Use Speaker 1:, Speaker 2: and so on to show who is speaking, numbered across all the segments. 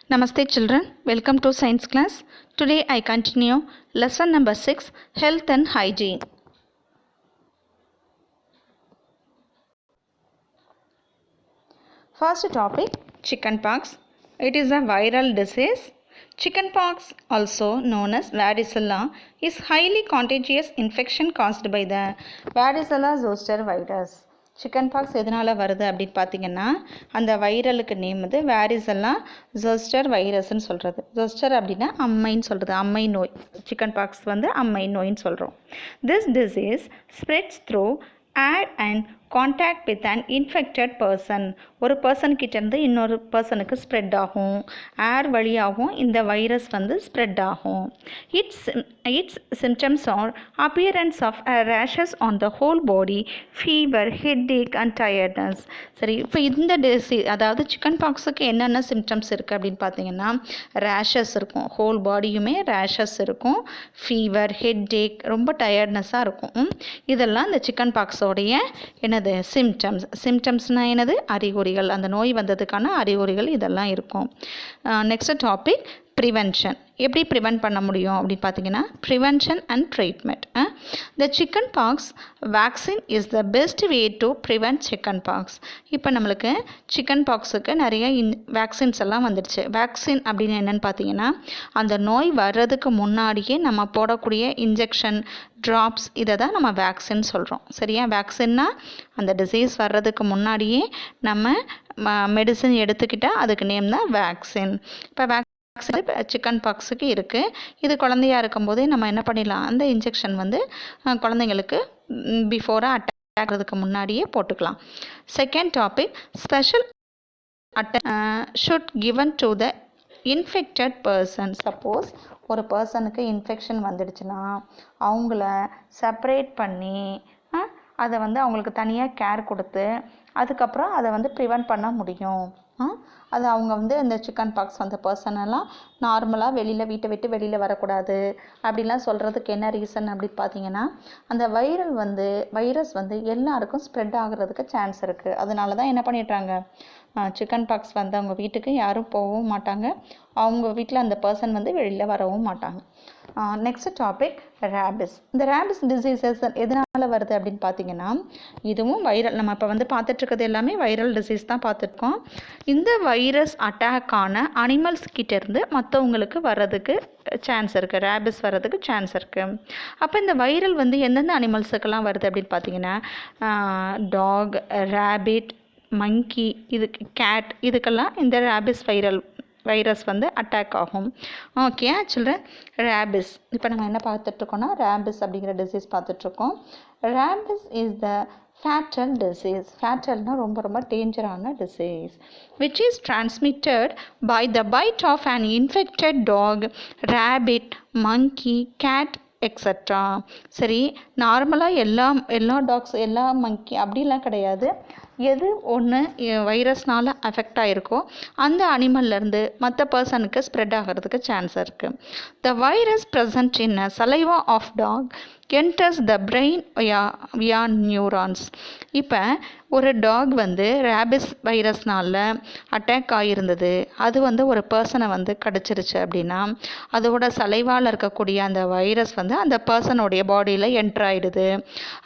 Speaker 1: Namaste children, welcome to science class. Today I continue lesson number 6, health and hygiene. First topic, chickenpox. It is a viral disease. Chickenpox, also known as varicella, is highly contagious infection caused by the varicella zoster virus. Chicken box எதனால் வருது அப்படின்னு பார்த்தீங்கன்னா அந்த வைரலுக்கு name வந்து varicella zoster வைரஸ்ன்னு சொல்கிறது. Zoster அப்படின்னா அம்மைன்னு சொல்கிறது, அம்மை நோய். சிக்கன் பாக்ஸ் வந்து அம்மை நோயின்னு சொல்கிறோம். This disease spreads through air and contact with an infected person. ஒரு பர்சன்கிட்டேருந்து இன்னொரு பர்சனுக்கு ஸ்ப்ரெட் ஆகும். ஏர் வழியாகவும் இந்த வைரஸ் வந்து ஸ்ப்ரெட் ஆகும். Its symptoms are appearance of rashes on the whole body, fever, headache and tiredness. சரி, இப்போ இந்த டிசீஸ் அதாவது சிக்கன் பாக்ஸுக்கு என்னென்ன சிம்டம்ஸ் இருக்குது அப்படின்னு பார்த்தீங்கன்னா ரேஷஸ் இருக்கும், ஹோல் பாடியுமே ரேஷஸ் இருக்கும், ஃபீவர், ஹெட்ஏக், ரொம்ப டயர்ட்னஸாக இருக்கும். இதெல்லாம் இந்த சிக்கன் பாக்ஸோடைய என்னது சிம்டம்ஸ்னால் என்னது அறிகுறிகள், அந்த நோய் வந்ததுக்கான அறிகுறிகள் இதெல்லாம் இருக்கும். Next topic prevention. எப்படி ப்ரிவென்ட் பண்ண முடியும் அப்படின்னு பார்த்தீங்கன்னா prevention and treatment. The chicken box vaccine is the best way to prevent chicken box. இப்போ நம்மளுக்கு சிக்கன் பாக்ஸுக்கு நிறைய வேக்சின்ஸ் எல்லாம் வந்துடுச்சு. வேக்சின் அப்படின்னு என்னென்னு பார்த்தீங்கன்னா அந்த நோய் வர்றதுக்கு முன்னாடியே நம்ம போடக்கூடிய இன்ஜெக்ஷன், ட்ராப்ஸ், இதை தான் நம்ம வேக்சின் சொல்கிறோம். சரியா? வேக்சின்னா அந்த டிசீஸ் வர்றதுக்கு முன்னாடியே நம்ம மெடிசன் எடுத்துக்கிட்டால் அதுக்கு நேம் தான் வேக்சின். இப்போ சிக்கன் பாக்ஸுக்கு இருக்குது. இது குழந்தையாக இருக்கும்போதே நம்ம என்ன பண்ணிடலாம், அந்த இன்ஜெக்ஷன் வந்து குழந்தைங்களுக்கு பிஃபோராக அட்டாக் ஆகிறதுக்கு முன்னாடியே போட்டுக்கலாம். Second topic, special should given to the infected person. Suppose ஒரு பர்சனுக்கு இன்ஃபெக்ஷன் வந்துடுச்சுன்னா அவங்கள செப்பரேட் பண்ணி அதை வந்து அவங்களுக்கு தனியாக கேர் கொடுத்து அதுக்கப்புறம் அதை வந்து ப்ரிவென்ட் பண்ண முடியும். அது அவங்க வந்து இந்த சிக்கன் பாக்ஸ் வந்த பர்சனெல்லாம் நார்மலாக வீட்டை விட்டு வெளியில் வரக்கூடாது அப்படிலாம் சொல்கிறதுக்கு என்ன ரீசன் அப்படின்னு பார்த்தீங்கன்னா அந்த வைரஸ் வந்து எல்லாருக்கும் ஸ்ப்ரெட் ஆகிறதுக்கு சான்ஸ் இருக்குது. அதனால தான் என்ன பண்ணிடுறாங்க, சிக்கன் பாக்ஸ் வந்து அவங்க வீட்டுக்கு யாரும் போகவும் மாட்டாங்க, அவங்க வீட்டில் அந்த பர்சன் வந்து வெளியில் வரவும் மாட்டாங்க. Next topic rabies. இந்த ரேபிஸ் டிசீசஸ் எதனால் வருது அப்படின்னு பார்த்தீங்கன்னா இதுவும் வைரல். நம்ம இப்போ வந்து பார்த்துட்ருக்கிறது எல்லாமே வைரல் டிசீஸ் தான் பார்த்துருக்கோம். இந்த வைரஸ் அட்டாக் ஆன அனிமல்ஸ் கிட்டேருந்து மற்றவங்களுக்கு வர்றதுக்கு சான்ஸ் இருக்குது, ரேபிஸ் வர்றதுக்கு சான்ஸ் இருக்குது. அப்போ இந்த வைரல் வந்து எந்தெந்த அனிமல்ஸுக்கெல்லாம் வருது அப்படின்னு பார்த்தீங்கன்னா டாக், ரேபிட், மங்கி, கேட், இதுக்கெல்லாம் இந்த ரேபிஸ் வைரஸ் வந்து அட்டாக் ஆகும். ஓகே சில்ட்ரன், ரேபிஸ் இப்போ நம்ம என்ன பார்த்துட்ருக்கோம்னா ரேபிஸ் அப்படிங்கிற டிசீஸ் பார்த்துட்ருக்கோம். Rabies is the fatal disease. ஃபேட்டல்னால் ரொம்ப டேஞ்சரான disease which is transmitted by the bite of an infected dog, rabbit, monkey, cat extra. சரி, நார்மலாக எல்லா டாக்ஸ், எல்லா மங்கி அப்படிலாம் கிடையாது. எது ஒன்று வைரஸ்னால் அஃபெக்ட் ஆகிருக்கோ அந்த அனிமல்லேருந்து மற்ற பர்சனுக்கு ஸ்ப்ரெட் ஆகிறதுக்கு சான்ஸ் இருக்குது. The virus present in a saliva of dog enters the brain via neurons. இப்போ ஒரு டாக் வந்து ரேபிஸ் வைரஸ்னால் அட்டாக் ஆகியிருந்தது, அது வந்து ஒரு பர்சனை வந்து கடிச்சிருச்சு அப்படின்னா அதோட சலைவால் இருக்கக்கூடிய அந்த வைரஸ் வந்து அந்த பர்சனுடைய பாடியில் என்ட்ராயிடுது.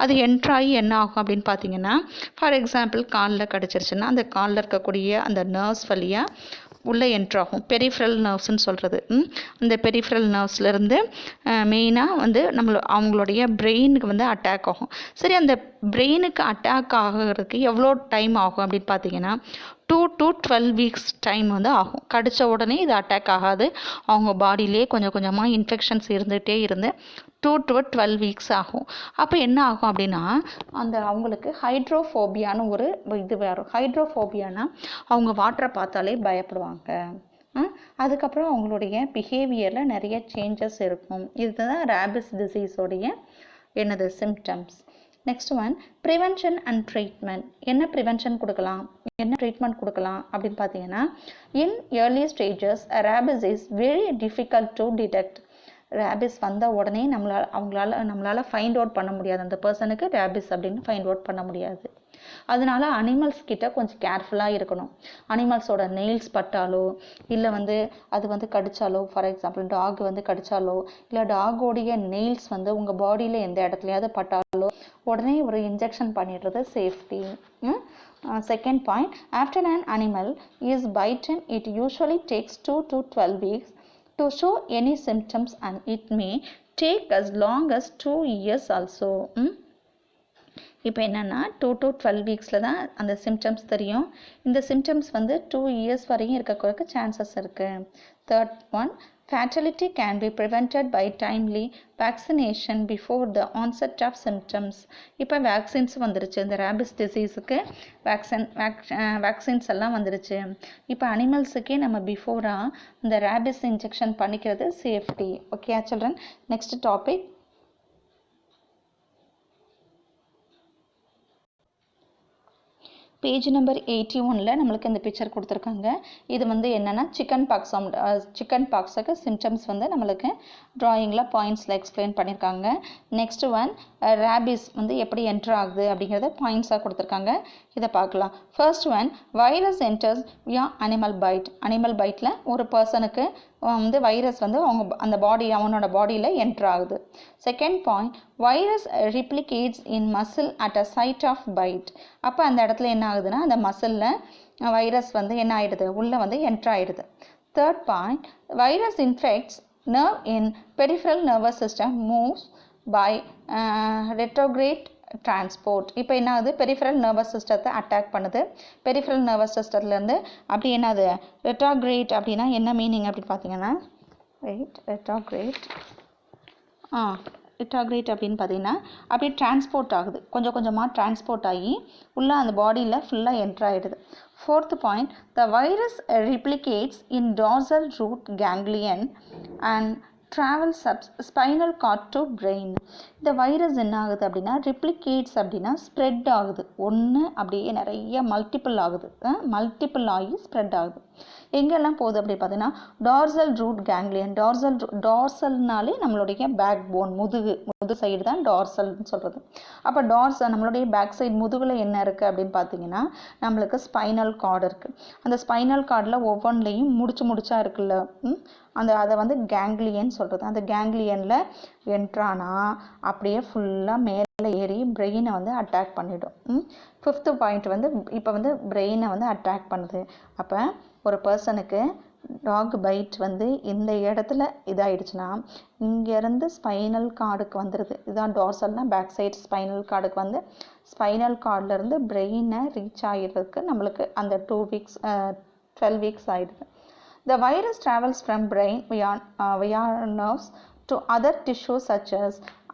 Speaker 1: அது என்ட்ராகி என்ன ஆகும் அப்படின்னு பார்த்தீங்கன்னா ஃபார் எக்ஸாம்பிள் காலில் கடிச்சிருச்சுன்னா அந்த காலில் இருக்கக்கூடிய அந்த நர்வ்ஸ் வழியாக உள்ளே என்ட்ராகும். பெரிஃபரல் நர்வ்ஸ்ன்னு சொல்கிறது. அந்த பெரிஃபரல் நர்வ்ஸ்லேருந்து மெயினாக வந்து அவங்களுடைய பிரெயினுக்கு வந்து அட்டாக் ஆகும். சரி, அந்த பிரெயினுக்கு அட்டாக் ஆகிறதுக்கு எவ்வளோ டைம் ஆகும் அப்படின்னு பார்த்தீங்கன்னா 2 to 12 weeks டைம் வந்து ஆகும். கடித்த உடனே இது அட்டாக் ஆகாது, அவங்க பாடியிலே கொஞ்சம் கொஞ்சமாக இன்ஃபெக்ஷன்ஸ் இருந்துகிட்டே இருந்து 2 to 12 weeks ஆகும். அப்போ என்ன ஆகும் அப்படின்னா அவங்களுக்கு ஹைட்ரோஃபோபியான்னு ஒரு இது வரும். ஹைட்ரோஃபோபியானா அவங்க வாட்டரை பார்த்தாலே பயப்படுவாங்க. அதுக்கப்புறம் அவங்களுடைய பிஹேவியரில் நிறைய சேஞ்சஸ் இருக்கும். இதுதான் ரேபிஸ் டிசீஸோடைய என்னது symptoms. Next one, prevention and treatment. என்ன ப்ரிவென்ஷன் கொடுக்கலாம், என்ன ட்ரீட்மெண்ட் கொடுக்கலாம் அப்படின்னு பார்த்தீங்கன்னா in early stages rabies is very difficult to detect. Rabies வந்த உடனே நம்மளால் ஃபைண்ட் அவுட் பண்ண முடியாது, அந்த பர்சனுக்கு ரேபிஸ் அப்படின்னு ஃபைண்ட் அவுட் பண்ண முடியாது. அதனால அனிமல்ஸ் கிட்ட கொஞ்சம் கேர்ஃபுல்லாக இருக்கணும். அனிமல்ஸோட நெயில்ஸ் பட்டாலோ இல்லை வந்து அது வந்து கடிச்சாலோ, ஃபார் எக்ஸாம்பிள் டாக் வந்து கடிச்சாலோ இல்லை டாகோடைய நெயில்ஸ் வந்து உங்கள் பாடியில் எந்த இடத்துலையாவது பட்டாலோ உடனே ஒரு இன்ஜெக்ஷன் பண்ணிடுறது safety. Second point, after an animal is bitten, it usually takes 2 to 12 weeks to show any symptoms and it may take as long as 2 years also. இப்போ என்னென்னா 2 to 12 வீக்ஸில் தான் அந்த சிம்டம்ஸ் தெரியும். இந்த சிம்டம்ஸ் வந்து 2 years வரையும் இருக்கக்கூட chances இருக்குது. Third one, fatality can be prevented by timely vaccination before the onset of symptoms. இப்போ வேக்சின்ஸ் வந்துருச்சு, இந்த ரேபிஸ் டிசீஸுக்கு வேக்சின்ஸ் எல்லாம் வந்துருச்சு. இப்போ அனிமல்ஸுக்கே நம்ம பிஃபோராக இந்த ரேபிஸ் இன்ஜெக்ஷன் பண்ணிக்கிறது safety. Okay children, next topic page number 81ல் நம்மளுக்கு இந்த பிக்சர் கொடுத்துருக்காங்க. இது வந்து என்னென்னா சிக்கன் பாக்ஸுக்கு சிம்டம்ஸ் வந்து நம்மளுக்கு ட்ராயிங்கில் பாயிண்ட்ஸில் எக்ஸ்பிளைன் பண்ணியிருக்காங்க. நெக்ஸ்ட் ஒன் ரேபிஸ் வந்து எப்படி என்ட்ரு ஆகுது அப்படிங்கிறத பாயிண்ட்ஸாக கொடுத்துருக்காங்க. இதை பார்க்கலாம். First one, virus enters via animal பைட்டில் ஒரு பர்சனுக்கு வந்து வைரஸ் வந்து அவனோட பாடியில் என்ட்ரு ஆகுது. Second point, virus replicates in muscle at a site of bite. அப்போ அந்த இடத்துல என்ன ஆகுதுன்னா அந்த மசிலில் வைரஸ் வந்து என்ன ஆகிடுது, உள்ளே வந்து என்ட்ரு ஆகிடுது. Third point, virus infects nerve in peripheral nervous system moves by retrograde transport. இப்போ என்ன ஆகுது, பெரிஃபரல் நர்வஸ் சிஸ்டத்தை அட்டாக் பண்ணுது. பெரிஃபரல் நர்வஸ் சிஸ்டத்துலேருந்து அப்படி என்னது ரெட்ராக்ரேட் அப்படின்னா என்ன மீனிங் அப்படின்னு பார்த்தீங்கன்னா ரெட்ராக்ரேட் அப்படின்னு பார்த்தீங்கன்னா அப்படியே டிரான்ஸ்போர்ட் ஆகுது, கொஞ்சம் கொஞ்சமாக டிரான்ஸ்போர்ட் ஆகி உள்ளே அந்த பாடியில் ஃபுல்லாக என்ட்ரு ஆகிடுது. Fourth point, the virus replicates in dorsal root ganglion and travels spinal cord to brain. இந்த வைரஸ் என்ன ஆகுது அப்படின்னா ரிப்ளிகேட்ஸ் அப்படின்னா ஸ்ப்ரெட் ஆகுது, ஒன்று அப்படியே நிறைய மல்டிபிள் ஆகி ஸ்ப்ரெட் ஆகுது. எங்கெல்லாம் போகுது அப்படி பார்த்தீங்கன்னா டார்சல் ரூட் கேங்லியன். டார்சல்னாலே நம்மளுடைய பேக் போன், முதுகு சைடு தான் டார்சல்னு சொல்கிறது. அப்போ நம்மளுடைய பேக் சைடு முதுகில் என்ன இருக்குது அப்படின்னு பார்த்தீங்கன்னா நம்மளுக்கு ஸ்பைனல் கார்டு இருக்குது. அந்த ஸ்பைனல் கார்டில் ஒவ்வொன்றிலையும் முடிச்சா இருக்குல்ல, அதை வந்து கேங்லியன் சொல்கிறது. அந்த கேங்லியனில் என்ட்ரானா அப்படியே ஃபுல்லாக மேலே ஏறி பிரெயினை வந்து அட்டாக் பண்ணிவிடும். ஃபிஃப்த்து பாயிண்ட் வந்து இப்போ வந்து பிரெயினை வந்து அட்டாக் பண்ணுது. அப்போ ஒரு பர்சனுக்கு டாக் பைட் வந்து இந்த இடத்துல இதாகிடுச்சுன்னா இங்கேருந்து ஸ்பைனல் கார்டுக்கு வந்துடுது. இதுதான் டார்சல்னால் பேக் சைடு ஸ்பைனல் கார்டுக்கு வந்து ஸ்பைனல் கார்ட்லேருந்து பிரெயினை ரீச் ஆகிடுறதுக்கு நம்மளுக்கு அந்த 12 வீக்ஸ் ஆகிடுது. The virus travels from brain via nerves to other tissues such as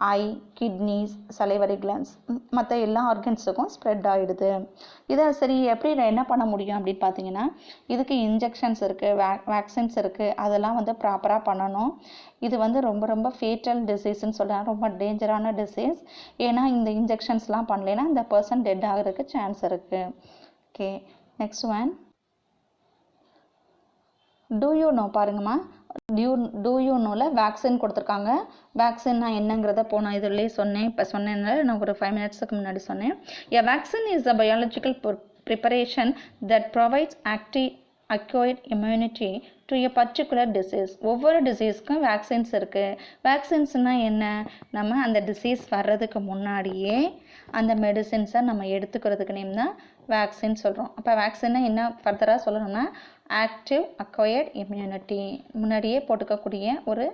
Speaker 1: eye, kidneys, salivary glands. மற்ற எல்லா ஆர்கன்ஸுக்கும் ஸ்ப்ரெட் ஆகிடுது. இதை சரி எப்படி என்ன பண்ண முடியும் அப்படின்னு பார்த்தீங்கன்னா இதுக்கு இன்ஜெக்ஷன்ஸ் இருக்குது, வேக்சின்ஸ் இருக்குது, அதெல்லாம் வந்து ப்ராப்பராக பண்ணணும். இது வந்து ரொம்ப ரொம்ப ஃபேட்டல் டிசீஸ்ன்னு சொல்கிறாங்க, ரொம்ப டேஞ்சரான டிசீஸ். ஏன்னா இந்த இன்ஜெக்ஷன்ஸ்லாம் பண்ணலைன்னா இந்த பர்சன் டெட் ஆகிறதுக்கு சான்ஸ் இருக்குது. Okay, next one, do you know பாருங்கம்மா. டூ யூ நோவில் வேக்சின் கொடுத்துருக்காங்க. வேக்சின் நான் என்னங்கிறத போனால் இதுலேயே சொன்னேன், இப்போ சொன்னேன்னால நான் ஒரு 5 minutesக்கு முன்னாடி சொன்னேன். A vaccine is a biological preparation that provides acquired immunity to a particular disease. ஒவ்வொரு டிசீஸ்க்கும் வேக்சின்ஸ் இருக்குது. வேக்சின்ஸ்னால் என்ன, நம்ம அந்த டிசீஸ் வர்றதுக்கு முன்னாடியே அந்த மெடிசின்ஸை நம்ம எடுத்துக்கிறதுக்கு நேம் தான் வேக்சின் சொல்கிறோம். அப்போ வேக்சின்னா என்ன ஃபர்தராக சொல்லணும்னா ஆக்டிவ் அக்வயர்ட் இம்யூனிட்டி, முன்னாடியே போட்டுக்கக்கூடிய ஒரு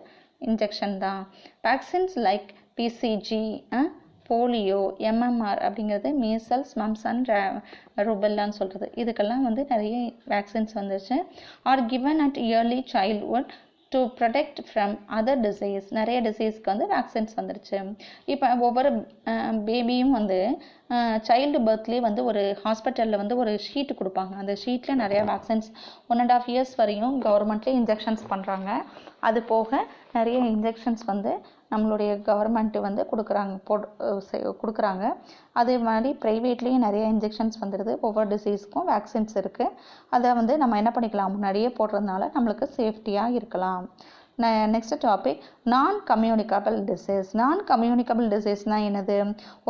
Speaker 1: இன்ஜெக்ஷன் தான். Vaccines like BCG, polio, MMR அப்படிங்கிறது மீசல்ஸ், மம்ஸ் அண்ட் ருபெல்லான்னு சொல்கிறது. இதுக்கெல்லாம் வந்து நிறைய வேக்சின்ஸ் வந்துருச்சு. Are given at early childhood to protect from other disease. நிறைய டிசீஸ்க்கு வந்து வேக்சின்ஸ் வந்துருச்சு. இப்போ ஒவ்வொரு பேபியும் வந்து சைல்டு பர்த்லேயே வந்து ஒரு ஹாஸ்பிட்டலில் வந்து ஒரு ஷீட்டு கொடுப்பாங்க. அந்த ஷீட்டில் நிறையா வேக்சின்ஸ் 1.5 years வரையும் கவர்மெண்ட்லேயே இன்ஜெக்ஷன்ஸ் பண்ணுறாங்க. அது போக நிறைய இன்ஜெக்ஷன்ஸ் வந்து நம்மளுடைய கவர்மெண்ட்டு வந்து கொடுக்குறாங்க. அதே மாதிரி ப்ரைவேட்லேயும் நிறைய இன்ஜெக்ஷன்ஸ் வந்துடுது. ஒவ்வொரு டிசீஸ்க்கும் வேக்சின்ஸ் இருக்குது. அதை வந்து நம்ம என்ன பண்ணிக்கலாம், முன்னாடியே போடுறதுனால நம்மளுக்கு சேஃப்டியாக இருக்கலாம். Next topic non communicable disease. Non communicable டிசீஸ்னால் என்னது?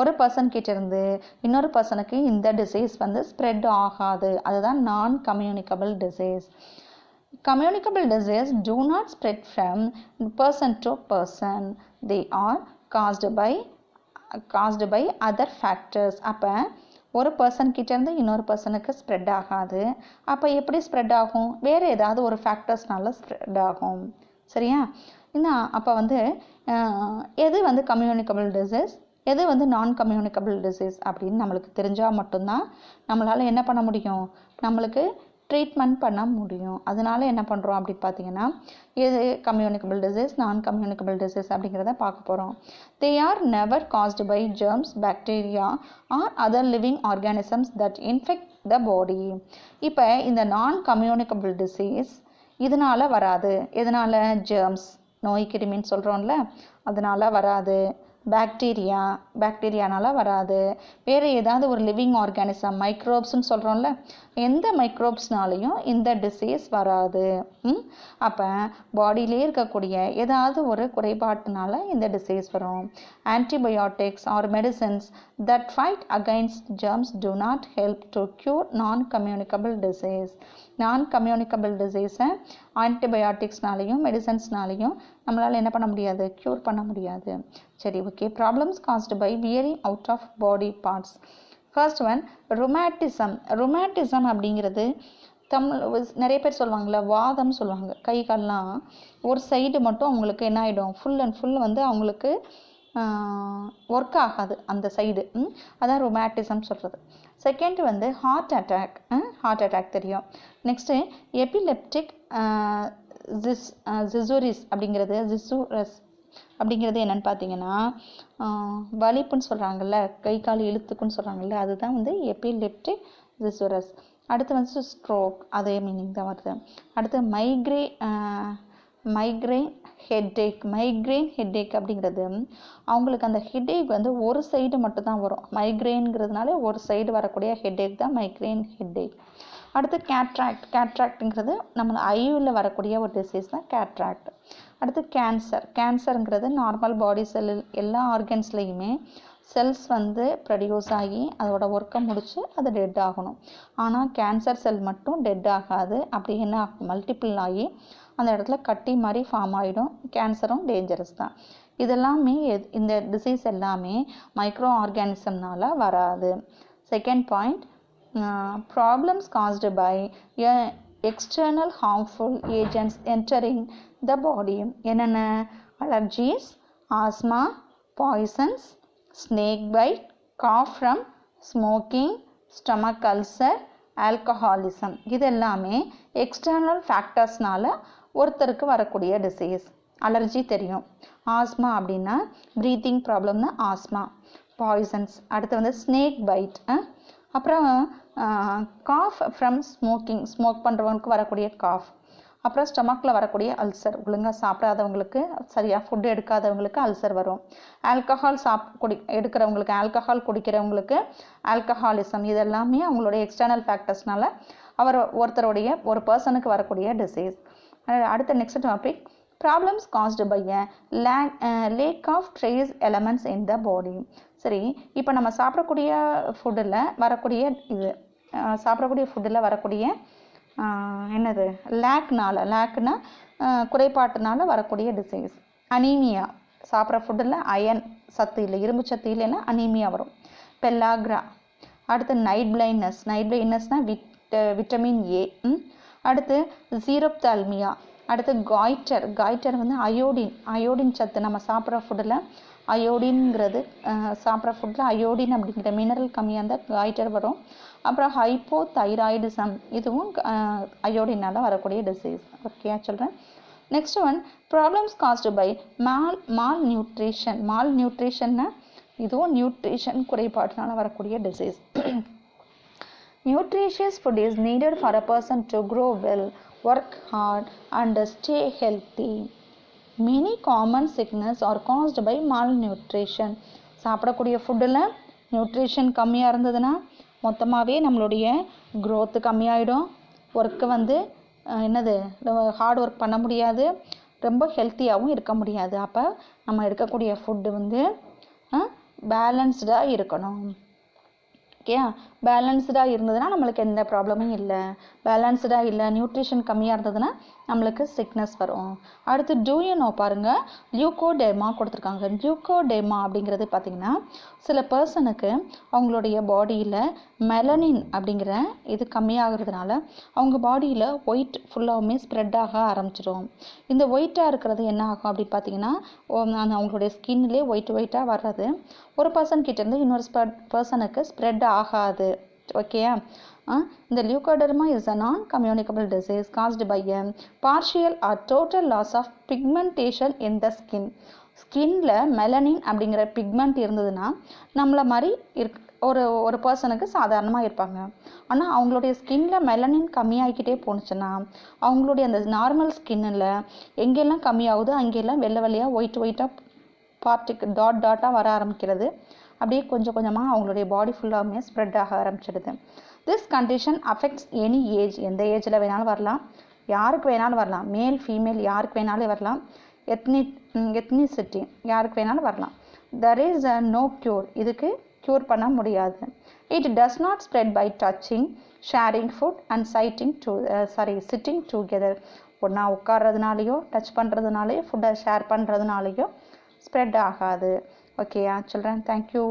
Speaker 1: ஒரு பர்சன் கிட்ட இருந்து இன்னொரு பர்சனுக்கு இந்த டிசீஸ் வந்து ஸ்ப்ரெட் ஆகாது, அதுதான் நான் communicable disease. Communicable disease do not spread from person to person. They are caused by other factors. அப்போ ஒரு பர்சன் கிட்டேருந்து இன்னொரு பர்சனுக்கு ஸ்ப்ரெட் ஆகாது. அப்போ எப்படி ஸ்ப்ரெட் ஆகும்? வேறு ஏதாவது ஒரு ஃபேக்டர்ஸ்னால ஸ்ப்ரெட் ஆகும். சரியா? அப்போ வந்து எது வந்து கம்யூனிகபிள் டிசீஸ், எது வந்து நான் கம்யூனிகபிள் டிசீஸ் அப்படின்னு நம்மளுக்கு தெரிஞ்சால் மட்டும்தான் நம்மளால் என்ன பண்ண முடியும்? நம்மளுக்கு ட்ரீட்மெண்ட் பண்ண முடியும். அதனால என்ன பண்ணுறோம் அப்படின்னு பார்த்தீங்கன்னா, எது communicable disease, non communicable disease அப்படிங்கிறத பார்க்க போகிறோம். They are never caused by germs, bacteria or other living organisms that infect the body. இப்போ இந்த நான் கம்யூனிகபிள் டிசீஸ் இதனால் வராது. எதனால்? ஜெர்ம்ஸ், நோய் கிருமின்னு சொல்கிறோம்ல, அதனால் வராது. பாக்டீரியானால வராது. வேறு ஏதாவது ஒரு லிவிங் ஆர்கானிசம், மைக்ரோப்ஸ்ன்னு சொல்கிறோம்ல, எந்த மைக்ரோப்ஸ்னாலையும் இந்த டிசீஸ் வராது. அப்போ பாடியிலே இருக்கக்கூடிய ஏதாவது ஒரு குறைபாட்டினால இந்த டிசீஸ் வரும். Antibiotics are medicines that fight against germs do not help to cure non-communicable disease. Non communicable டிசீஸை ஆன்டிபயோட்டிக்ஸ்னாலையும் மெடிசன்ஸ்னாலையும் நம்மளால் என்ன பண்ண முடியாது? க்யூர் பண்ண முடியாது. சரி, okay. Problems caused by wearing out of body parts. First one, rheumatism. Rheumatism அப்படிங்கிறது நிறைய பேர் சொல்லுவாங்கள்ல, வாதம் சொல்லுவாங்க. கை கால்லாம் ஒரு சைடு மட்டும் அவங்களுக்கு என்ன ஆகிடும்? ஃபுல் அண்ட் ஃபுல் வந்து அவங்களுக்கு ஒர்க் ஆகாது அந்த சைடு. அதான் ருமேட்டிசம் சொல்கிறது. செகண்ட் வந்து ஹார்ட் அட்டாக் தெரியும். நெக்ஸ்ட்டு எபிலெப்டிக் ஜிசூரிஸ் அப்படிங்கிறது என்னென்னு பார்த்தீங்கன்னா, வலிப்புன்னு சொல்கிறாங்கல்ல, கை கால் இழுத்துக்குன்னு சொல்கிறாங்கல்ல, அதுதான் வந்து எபிலெப்டிக் ஜிசூரஸ். அடுத்து வந்து ஸ்ட்ரோக், அதே மீனிங் தான் வருது. அடுத்து மைக்ரைன் ஹெட்டேக் அப்படிங்கிறது அவங்களுக்கு அந்த ஹெட்டேக் வந்து ஒரு சைடு மட்டும் தான் வரும். மைக்ரைன்ங்கிறதுனால ஒரு சைடு வரக்கூடிய ஹெட்டேக் தான் மைக்ரைன் ஹெட்டேக். அடுத்து கேட்ராக்ட்ங்கிறது நம்ம ஐவில் வரக்கூடிய ஒரு டிசீஸ் தான் கேட்ராக்ட். அடுத்து கேன்சருங்கிறது நார்மல் பாடி செல் எல்லா ஆர்கன்ஸ்லேயுமே செல்ஸ் வந்து ப்ரொடியூஸ் ஆகி அதோட ஒர்க்கை முடித்து அது டெட் ஆகணும். ஆனால் கேன்சர் செல் மட்டும் டெட் ஆகாது. அப்படி என்ன ஆகும்? மல்டிபிள் ஆகி அந்த இடத்துல கட்டி மாதிரி ஃபார்ம் ஆகிடும். கேன்சரும் டேஞ்சரஸ் தான். இதெல்லாமே இந்த டிசீஸ் எல்லாமே மைக்ரோ ஆர்கானிசம்னால வராது. Second point, problems caused by external harmful agents entering the body. என்னென்ன? Allergies, asthma, poisons, snake bite, cough from smoking, stomach ulcer, alcoholism. இது எல்லாமே எக்ஸ்டர்னல் ஃபேக்டர்ஸ்னால ஒருத்தருக்கு வரக்கூடிய டிசீஸ். அலர்ஜி தெரியும். ஆஸ்மா அப்படின்னா ப்ரீத்திங் ப்ராப்ளம்னா ஆஸ்மா. பாய்சன்ஸ். அடுத்து வந்து ஸ்னேக் பைட். அப்புறம் காஃப் ஃப்ரம் ஸ்மோக் பண்ணுறவங்களுக்கு வரக்கூடிய காஃப். அப்புறம் ஸ்டமக்கில் வரக்கூடிய அல்சர், ஒழுங்காக சாப்பிடாதவங்களுக்கு, சரியாக ஃபுட்டு எடுக்காதவங்களுக்கு அல்சர் வரும். ஆல்கஹால் எடுக்கிறவங்களுக்கு, ஆல்கஹால் குடிக்கிறவங்களுக்கு ஆல்கஹாலிசம். இதெல்லாமே அவங்களுடைய எக்ஸ்டர்னல் ஃபேக்டர்ஸ்னால ஒரு பர்சனுக்கு வரக்கூடிய டிசீஸ். அடுத்த next topic, problems caused by lack of trace elements in the body. சரி, இப்போ நம்ம சாப்பிடக்கூடிய ஃபுட்டில் வரக்கூடிய என்னது? லேக்னா குறைபாட்டுனால வரக்கூடிய டிசீஸ். அனீமியா, சாப்பிட்ற ஃபுட்டில் அயன் சத்து இல்லை, இரும்பு சத்து இல்லைன்னா அனீமியா வரும். பெல்லாக்ரா. அடுத்து நைட் பிளைண்ட்னஸ்னால் விட்டமின் ஏ. அடுத்து ஜீரோப்தால்மியா. அடுத்து காய்டர் வந்து அயோடின் சத்து. நம்ம சாப்பிட்ற ஃபுட்டில் அயோடின்ங்கிறது சாப்பிட்ற ஃபுட்டில் அயோடின் அப்படிங்கிற மினரல் கம்மியாக இருந்தால் காய்டர் வரும். அப்புறம் ஹைப்போதைராய்டிசம், இதுவும் அயோடினால் வரக்கூடிய டிசீஸ். ஓகே சொல்கிறேன். Next one, problems caused by மால் நியூட்ரிஷன்னா இதுவும் நியூட்ரிஷன் குறைபாட்டினால் வரக்கூடிய disease. Nutritious food is needed for a person to grow well, work hard, and stay healthy. Many common sickness are caused by malnutrition. சாப்பிடக்கூடிய ஃபுட்டில் nutrition கம்மியாக இருந்ததுன்னா மொத்தமாகவே நம்மளுடைய க்ரோத்து கம்மியாயிடும். ஒர்க்கு வந்து ஹார்ட் ஒர்க் பண்ண முடியாது. ரொம்ப ஹெல்த்தியாகவும் இருக்க முடியாது. அப்போ நம்ம எடுக்கக்கூடிய ஃபுட்டு வந்து பேலன்ஸ்டாக இருக்கணும். ஓகே, பேலன்ஸ்டாக இருந்ததுன்னா நம்மளுக்கு எந்த ப்ராப்ளமும் இல்லை. பேலன்ஸ்டாக இல்லை, நியூட்ரிஷன் கம்மியாக இருந்ததுன்னா நம்மளுக்கு சிக்னஸ் வரும். அடுத்து டூயனோ பாருங்கள், லியூகோடெர்மா கொடுத்துருக்காங்க. லியூகோடெர்மா அப்படிங்கிறது பார்த்திங்கன்னா சில பர்சனுக்கு அவங்களுடைய பாடியில் மெலனின் அப்படிங்கிற இது கம்மியாகிறதுனால அவங்க பாடியில் ஒயிட் ஃபுல்லாகவுமே ஸ்ப்ரெட் ஆக ஆரம்பிச்சிடும். இந்த ஒயிட்டாக இருக்கிறது என்ன ஆகும் அப்படின்னு பார்த்தீங்கன்னா அவங்களுடைய ஸ்கின்லேயே ஒயிட்டாக வர்றது ஒரு பர்சன் கிட்டேருந்து இன்னொரு பர்சனுக்கு ஸ்ப்ரெட் ஆகாது. ஓகேயா, இந்த leucoderma is a non-communicable disease caused by a partial or total loss of pigmentation in the skin. ஸ்கின்ல மெலனின் அப்படிங்கிற பிக்மெண்ட் இருந்ததுன்னா நம்மளை மாதிரி ஒரு பர்சனுக்கு சாதாரணமாக இருப்பாங்க. ஆனால் அவங்களுடைய ஸ்கின்ல மெலனின் கம்மியாகிக்கிட்டே போணுச்சுன்னா அவங்களுடைய அந்த நார்மல் ஸ்கின்னில் எங்கெல்லாம் கம்மியாகுதோ அங்கெல்லாம் வெள்ளை வெள்ளையாக ஒயிட்டாக டாட்டாக வர ஆரம்பிக்கிறது. அப்படியே கொஞ்சம் கொஞ்சமாக அவங்களுடைய பாடி ஃபுல்லாகவுமே ஸ்ப்ரெட் ஆக ஆரம்பிச்சிடுது. This condition affects any age, எந்த ஏஜில் வேணாலும் வரலாம், யாருக்கு வேணாலும் வரலாம், மேல் ஃபீமேல் யாருக்கு வேணாலும் வரலாம், எத்னிசிட்டி யாருக்கு வேணாலும் வரலாம். தெர் இஸ் நோ க்யூர், இதுக்கு க்யூர் பண்ண முடியாது. It does not spread by touching, sharing food and sitting together. ஒன்றா உட்கார்றதுனாலையோ டச் பண்ணுறதுனாலையோ ஃபுட்டை ஷேர் பண்ணுறதுனாலையோ ஸ்ப்ரெட் ஆகாது. ஓகேயா சில்ட்ரன், தேங்க்யூ.